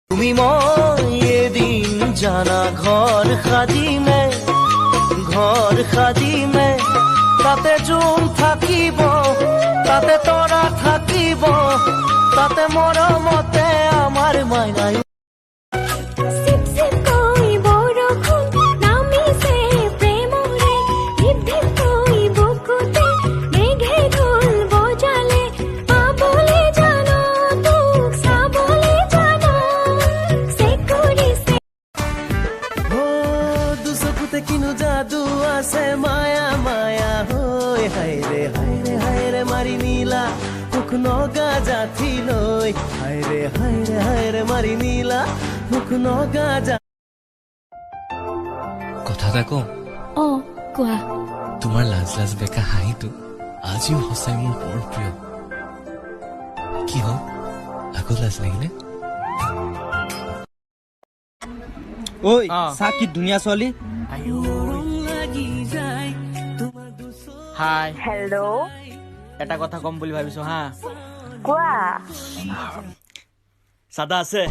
তুমি মই এদিন জানা ঘৰ সাজিমে তাতে জোন থাকিব তাতে তৰা থাকিব তাতে মৰমতে আমাৰ মাইনাই কিনো যাদু আছে মায়া মায়া হৈ হায়ৰে হায়ৰে হায়ৰে মাৰি নীলা মুখ নগা জাঠি লৈ হায়ৰে হায়ৰে হায়ৰে মাৰি নীলা মুখ নগা জা কথা এটা কওঁ কোৱা তোমাৰ লাজ লাজ বেকা হাঁহিটো আজিও সঁচাই মোৰ বৰ প্ৰিয় কি হ'ল আকৌ লাজ লাগিলে ঐ চা কি ধুনীয়া ছোৱালী হাই হেল্ল' এটা কথা কম বুলি ভাবিছো হা কোৱা চাদা আছে